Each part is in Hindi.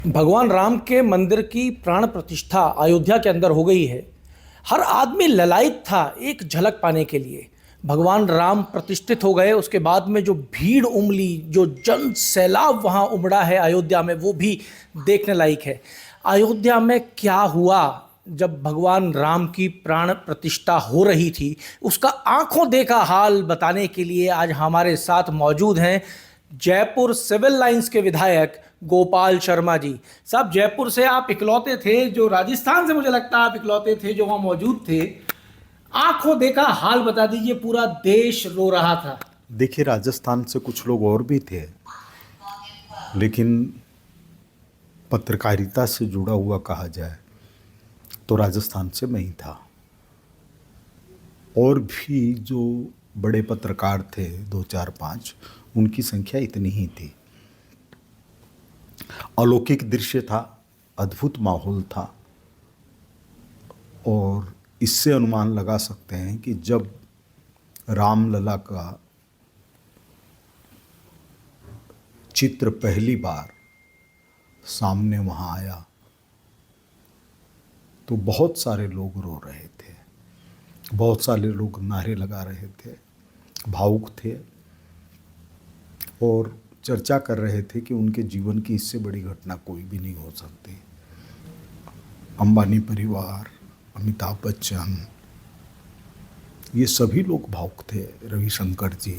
भगवान राम के मंदिर की प्राण प्रतिष्ठा अयोध्या के अंदर हो गई है। हर आदमी ललायत था एक झलक पाने के लिए। भगवान राम प्रतिष्ठित हो गए, उसके बाद में जो भीड़ उमड़ी, जो जन सैलाब वहाँ उमड़ा है अयोध्या में, वो भी देखने लायक है। अयोध्या में क्या हुआ जब भगवान राम की प्राण प्रतिष्ठा हो रही थी, उसका आंखों देखा हाल बताने के लिए आज हमारे साथ मौजूद हैं जयपुर सिविल लाइंस के विधायक गोपाल शर्मा जी। साहब, जयपुर से आप इकलौते थे, जो राजस्थान से मुझे लगता है आप इकलौते थे जो वहाँ मौजूद थे। आंखों देखा हाल बता दीजिए, पूरा देश रो रहा था। देखिए, राजस्थान से कुछ लोग और भी थे, लेकिन पत्रकारिता से जुड़ा हुआ कहा जाए तो राजस्थान से मैं ही था। और भी जो बड़े पत्रकार थे, 2 4 5, उनकी संख्या इतनी ही थी। अलौकिक दृश्य था, अद्भुत माहौल था। और इससे अनुमान लगा सकते हैं कि जब रामलला का चित्र पहली बार सामने वहाँ आया तो बहुत सारे लोग रो रहे थे, बहुत सारे लोग नारे लगा रहे थे, भावुक थे और चर्चा कर रहे थे कि उनके जीवन की इससे बड़ी घटना कोई भी नहीं हो सकती। अंबानी परिवार, अमिताभ बच्चन, ये सभी लोग भावुक थे। रविशंकर जी।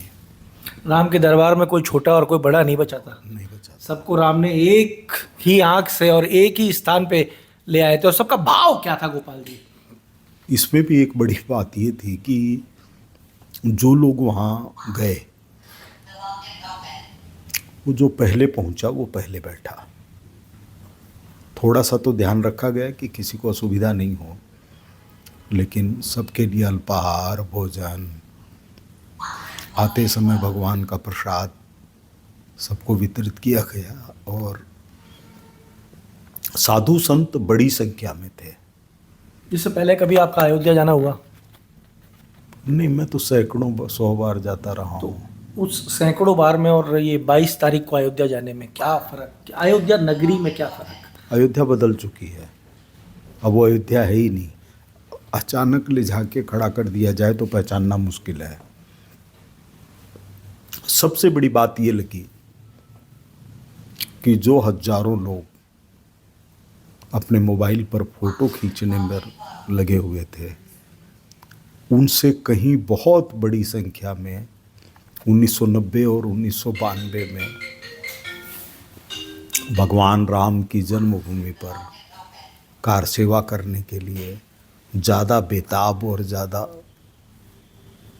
राम के दरबार में कोई छोटा और कोई बड़ा नहीं बचा था। नहीं बचा। सबको राम ने एक ही आंख से और एक ही स्थान पे ले आए थे। और सबका भाव क्या था गोपाल जी? इसमें भी एक बड़ी बात ये थी कि जो लोग वहाँ गए, वो जो पहले पहुंचा वो पहले बैठा। थोड़ा सा तो ध्यान रखा गया कि किसी को असुविधा नहीं हो, लेकिन सबके लिए अल्पाहार, भोजन, आते समय भगवान का प्रसाद सबको वितरित किया गया। और साधु संत बड़ी संख्या में थे। इससे पहले कभी आपका अयोध्या जाना हुआ? नहीं, मैं तो सैकड़ों 100 बार जाता रहा हूँ। उस सैकड़ों बार में और ये 22 तारीख को अयोध्या जाने में क्या फर्क, अयोध्या नगरी में क्या फर्क? अयोध्या बदल चुकी है, अब वो अयोध्या है ही नहीं। अचानक ले जाके खड़ा कर दिया जाए तो पहचानना मुश्किल है। सबसे बड़ी बात ये लगी कि जो हजारों लोग अपने मोबाइल पर फोटो खींचने में लगे हुए थे, उनसे कहीं बहुत बड़ी संख्या में 1990 और 1992 में भगवान राम की जन्मभूमि पर कार सेवा करने के लिए ज़्यादा बेताब और ज़्यादा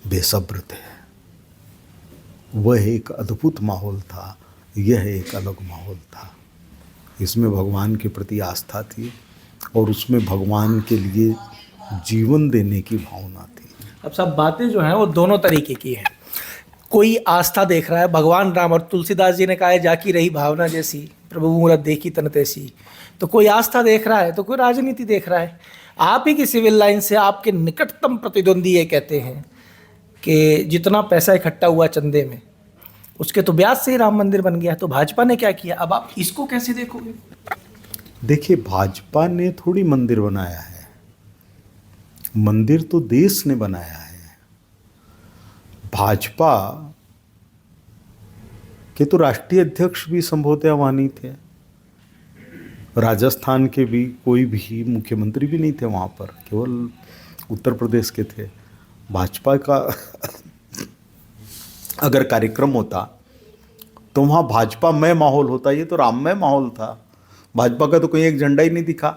बेसब्र थे। वह एक अद्भुत माहौल था, यह एक अलग माहौल था। इसमें भगवान के प्रति आस्था थी और उसमें भगवान के लिए जीवन देने की भावना थी। अब सब बातें जो हैं वो दोनों तरीके की हैं। कोई आस्था देख रहा है, भगवान राम, और तुलसीदास जी ने कहा है जाकी रही भावना जैसी, प्रभु मूरत देखी तन तैसी। तो कोई आस्था देख रहा है तो कोई राजनीति देख रहा है। आप ही की सिविल लाइन से आपके निकटतम प्रतिद्वंदी ये कहते हैं कि जितना पैसा इकट्ठा हुआ चंदे में, उसके तो ब्याज से ही राम मंदिर बन गया। तो भाजपा ने क्या किया? अब आप इसको कैसे देखोगे? देखिए, भाजपा ने थोड़ी मंदिर बनाया है, मंदिर तो देश ने बनाया है। भाजपा के तो राष्ट्रीय अध्यक्ष भी संभवतः वहाँ नहीं थे, राजस्थान के भी कोई भी मुख्यमंत्री भी नहीं थे वहाँ पर, केवल उत्तर प्रदेश के थे। भाजपा का अगर कार्यक्रम होता तो वहाँ भाजपामय माहौल होता, ये तो राममय माहौल था। भाजपा का तो कोई एक झंडा ही नहीं दिखा।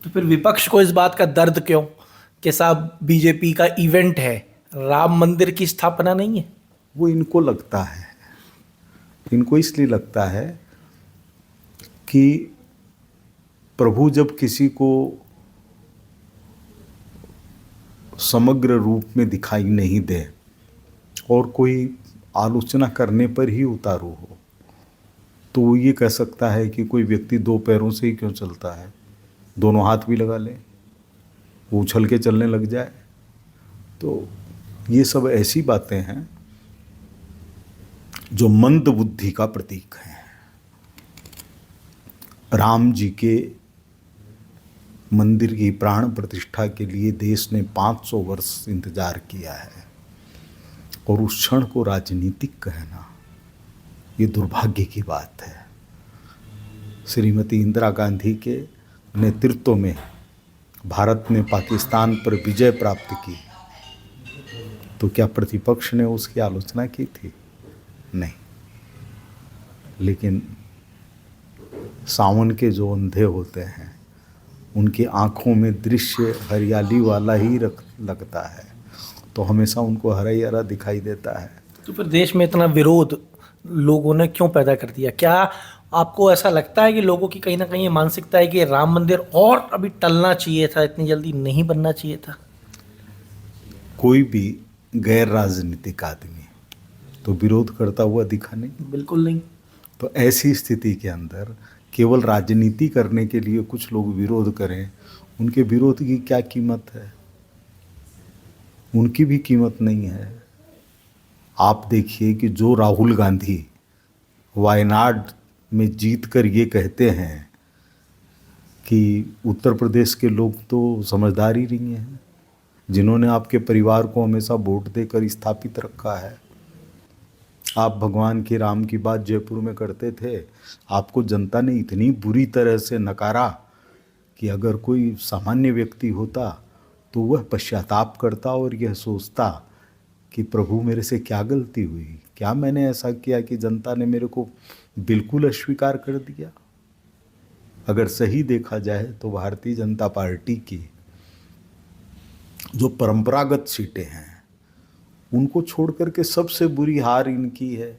तो फिर विपक्ष को इस बात का दर्द क्यों कि साहब बीजेपी का इवेंट है, राम मंदिर की स्थापना नहीं है? वो इनको लगता है, इनको इसलिए लगता है कि प्रभु जब किसी को समग्र रूप में दिखाई नहीं दे और कोई आलोचना करने पर ही उतारू हो, तो वो ये कह सकता है कि कोई व्यक्ति 2 पैरों से ही क्यों चलता है, दोनों हाथ भी लगा ले, वो उछल के चलने लग जाए। तो ये सब ऐसी बातें हैं जो मंद बुद्धि का प्रतीक है। राम जी के मंदिर की प्राण प्रतिष्ठा के लिए देश ने 500 वर्ष इंतजार किया है, और उस क्षण को राजनीतिक कहना ये दुर्भाग्य की बात है। श्रीमती इंदिरा गांधी के नेतृत्व में भारत ने पाकिस्तान पर विजय प्राप्त की, तो क्या प्रतिपक्ष ने उसकी आलोचना की थी? नहीं। लेकिन सावन के जो अंधे होते हैं उनकी आंखों में दृश्य हरियाली वाला ही लगता है, तो हमेशा उनको हरा ही हरा दिखाई देता है। तो फिर देश में इतना विरोध लोगों ने क्यों पैदा कर दिया? क्या आपको ऐसा लगता है कि लोगों की कहीं ना कहीं ये मानसिकता है कि राम मंदिर और अभी टलना चाहिए था, इतनी जल्दी नहीं बनना चाहिए था? कोई भी गैर राजनीतिक आदमी तो विरोध करता हुआ दिखा नहीं। बिल्कुल नहीं। तो ऐसी स्थिति के अंदर केवल राजनीति करने के लिए कुछ लोग विरोध करें, उनके विरोध की क्या कीमत है? उनकी भी कीमत नहीं है। आप देखिए कि जो राहुल गांधी वायनाड में जीत कर ये कहते हैं कि उत्तर प्रदेश के लोग तो समझदार ही नहीं हैं, जिन्होंने आपके परिवार को हमेशा वोट देकर स्थापित रखा है। आप भगवान के राम की बात जयपुर में करते थे, आपको जनता ने इतनी बुरी तरह से नकारा कि अगर कोई सामान्य व्यक्ति होता तो वह पश्चाताप करता और यह सोचता कि प्रभु मेरे से क्या गलती हुई, क्या मैंने ऐसा किया कि जनता ने मेरे को बिल्कुल अस्वीकार कर दिया। अगर सही देखा जाए तो भारतीय जनता पार्टी की जो परंपरागत सीटें हैं उनको छोड़ करके सबसे बुरी हार इनकी है।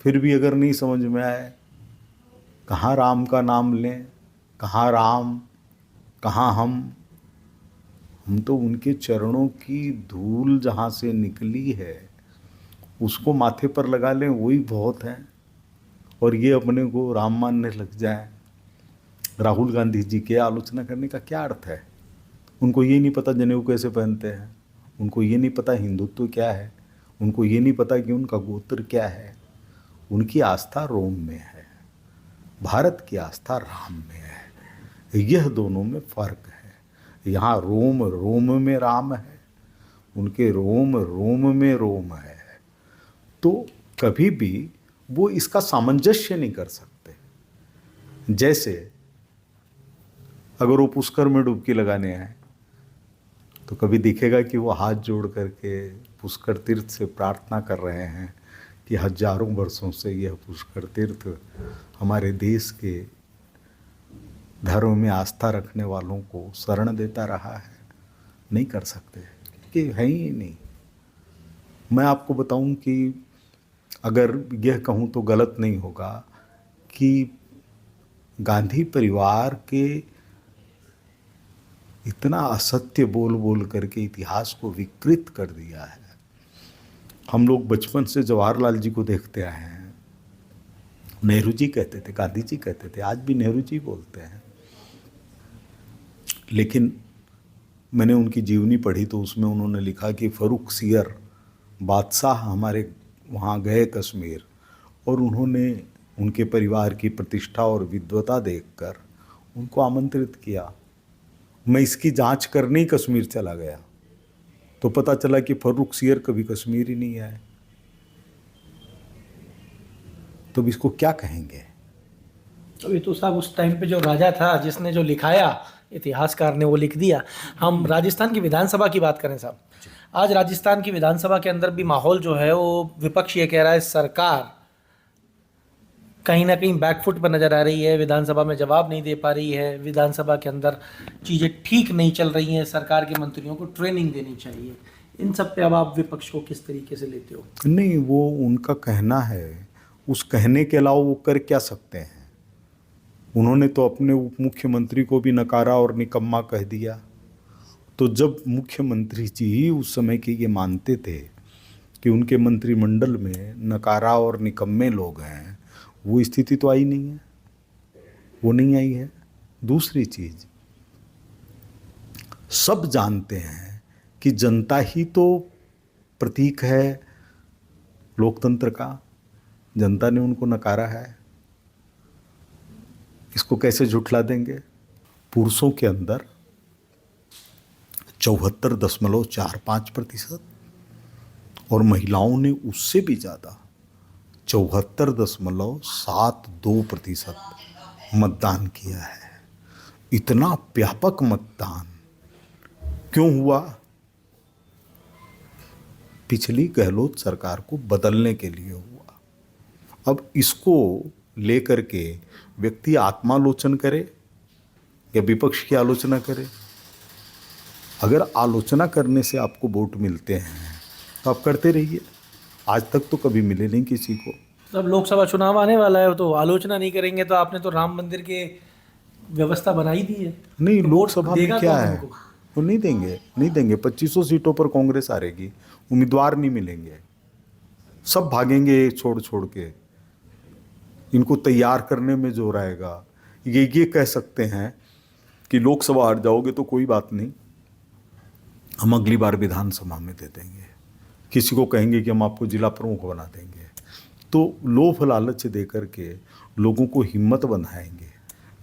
फिर भी अगर नहीं समझ में आए, कहाँ राम का नाम लें, कहाँ राम, कहाँ हम तो उनके चरणों की धूल जहाँ से निकली है उसको माथे पर लगा लें, वही बहुत है। और ये अपने को राम मानने लग जाए। राहुल गांधी जी के आलोचना करने का क्या अर्थ है? उनको ये नहीं पता जनेऊ कैसे पहनते हैं, उनको ये नहीं पता हिंदुत्व क्या है, उनको ये नहीं पता कि उनका गोत्र क्या है। उनकी आस्था रोम में है, भारत की आस्था राम में है। यह दोनों में फर्क है। यहाँ रोम रोम में राम है, उनके रोम रोम में रोम है। तो कभी भी वो इसका सामंजस्य नहीं कर सकते। जैसे अगर वो पुष्कर में डुबकी लगाने आए तो कभी दिखेगा कि वो हाथ जोड़ करके पुष्कर तीर्थ से प्रार्थना कर रहे हैं कि हजारों वर्षों से यह पुष्कर तीर्थ हमारे देश के धर्म में आस्था रखने वालों को शरण देता रहा है। नहीं कर सकते कि है ही नहीं। मैं आपको बताऊं कि अगर यह कहूं तो गलत नहीं होगा कि गांधी परिवार के इतना असत्य बोल बोल करके इतिहास को विकृत कर दिया है। हम लोग बचपन से जवाहरलाल जी को देखते आए हैं। नेहरू जी कहते थे, गांधी जी कहते थे, आज भी नेहरू जी बोलते हैं। लेकिन मैंने उनकी जीवनी पढ़ी तो उसमें उन्होंने लिखा कि फर्रुख सियर बादशाह हमारे वहाँ गए कश्मीर, और उन्होंने उनके परिवार की प्रतिष्ठा और विद्वता देखकर उनको आमंत्रित किया। मैं इसकी जांच करने ही कश्मीर चला गया तो पता चला कि फर्रुख सियर कभी कश्मीर ही नहीं आए। तो इसको क्या कहेंगे? अभी तो साहब उस टाइम पे जो राजा था जिसने जो लिखाया, इतिहासकार ने वो लिख दिया। हम राजस्थान की विधानसभा की बात करें साहब, आज राजस्थान की विधानसभा के अंदर भी माहौल जो है वो विपक्ष ये कह रहा है सरकार कहीं ना कहीं बैकफुट पर नज़र आ रही है, विधानसभा में जवाब नहीं दे पा रही है, विधानसभा के अंदर चीज़ें ठीक नहीं चल रही हैं, सरकार के मंत्रियों को ट्रेनिंग देनी चाहिए। इन सब पे अब आप विपक्ष को किस तरीके से लेते हो? नहीं, वो उनका कहना है, उस कहने के अलावा वो कर क्या सकते हैं? उन्होंने तो अपने उप मुख्यमंत्री को भी नकारा और निकम्मा कह दिया। तो जब मुख्यमंत्री जी उस समय के ये मानते थे कि उनके मंत्रिमंडल में नकारा और निकम्मे लोग हैं, वो स्थिति तो आई नहीं है, वो नहीं आई है। दूसरी चीज, सब जानते हैं कि जनता ही तो प्रतीक है लोकतंत्र का। जनता ने उनको नकारा है। इसको कैसे झुठला देंगे? पुरुषों के अंदर 74.45% और महिलाओं ने उससे भी ज़्यादा 74.72% मतदान किया है। इतना व्यापक मतदान क्यों हुआ? पिछली गहलोत सरकार को बदलने के लिए हुआ। अब इसको लेकर के व्यक्ति आत्मालोचन करे या विपक्ष की आलोचना करे। अगर आलोचना करने से आपको वोट मिलते हैं तो आप करते रहिए। आज तक तो कभी मिले नहीं किसी को। अब लोकसभा चुनाव आने वाला है तो आलोचना नहीं करेंगे तो आपने तो राम मंदिर के व्यवस्था बनाई दी है। नहीं, तो लोकसभा में देगा क्या कौन है? हमको? वो नहीं देंगे, नहीं देंगे। 2500 सीटों पर कांग्रेस हारेगी, उम्मीदवार नहीं मिलेंगे, सब भागेंगे छोड़ छोड़ के। इनको तैयार करने में जोर आएगा। ये कह सकते हैं कि लोकसभा हार जाओगे तो कोई बात नहीं, हम अगली बार विधानसभा में दे देंगे। किसी को कहेंगे कि हम आपको जिला प्रमुख बना देंगे। तो लोभ लालच दे करके लोगों को हिम्मत बंधाएंगे।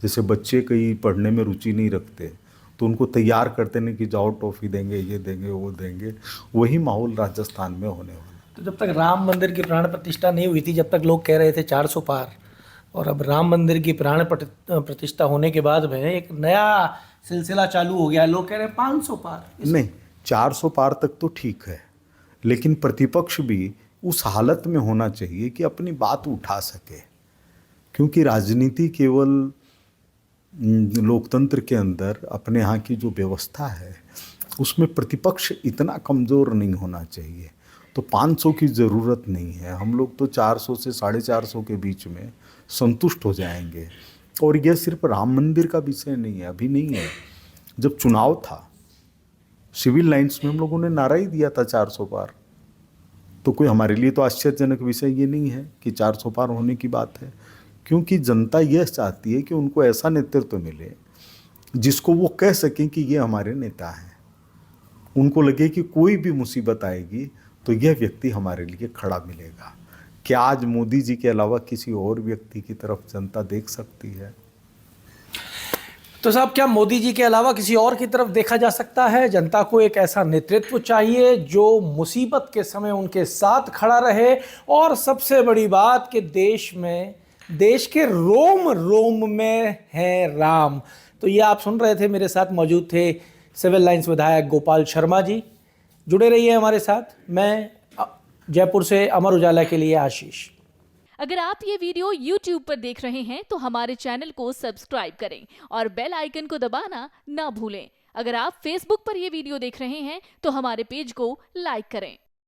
जैसे बच्चे कहीं पढ़ने में रुचि नहीं रखते तो उनको तैयार करते नहीं कि जाओ टॉफ़ी देंगे, ये देंगे, वो देंगे। वही माहौल राजस्थान में होने वाला। तो जब तक राम मंदिर की प्राण प्रतिष्ठा नहीं हुई थी, जब तक लोग कह रहे थे 400 पार, और अब राम मंदिर की प्राण प्रतिष्ठा होने के बाद में एक नया सिलसिला चालू हो गया। लोग कह रहे हैं 500 पार। नहीं, 400 पार तक तो ठीक है, लेकिन प्रतिपक्ष भी उस हालत में होना चाहिए कि अपनी बात उठा सके। क्योंकि राजनीति केवल लोकतंत्र के अंदर अपने यहाँ की जो व्यवस्था है उसमें प्रतिपक्ष इतना कमज़ोर नहीं होना चाहिए। तो 500 की ज़रूरत नहीं है। हम लोग तो 400 से 450 के बीच में संतुष्ट हो जाएंगे। और यह सिर्फ राम मंदिर का विषय नहीं है, अभी नहीं है। जब चुनाव था सिविल लाइन्स में हम लोगों ने नारा ही दिया था 400 पार। तो कोई हमारे लिए तो आश्चर्यजनक विषय ये नहीं है कि 400 पार होने की बात है। क्योंकि जनता यह चाहती है कि उनको ऐसा नेतृत्व मिले जिसको वो कह सकें कि ये हमारे नेता हैं। उनको लगे कि कोई भी मुसीबत आएगी तो यह व्यक्ति हमारे लिए खड़ा मिलेगा। क्या आज मोदी जी के अलावा किसी और व्यक्ति की तरफ जनता देख सकती है? तो साहब, क्या मोदी जी के अलावा किसी और की तरफ देखा जा सकता है? जनता को एक ऐसा नेतृत्व चाहिए जो मुसीबत के समय उनके साथ खड़ा रहे। और सबसे बड़ी बात कि देश के रोम रोम में है राम। तो ये आप सुन रहे थे, मेरे साथ मौजूद थे सिविल लाइन्स विधायक गोपाल शर्मा जी। जुड़े रहिए हमारे साथ। मैं जयपुर से अमर उजाला के लिए आशीष। अगर आप ये वीडियो YouTube पर देख रहे हैं तो हमारे चैनल को सब्सक्राइब करें और बेल आइकन को दबाना ना भूलें। अगर आप Facebook पर ये वीडियो देख रहे हैं तो हमारे पेज को लाइक करें।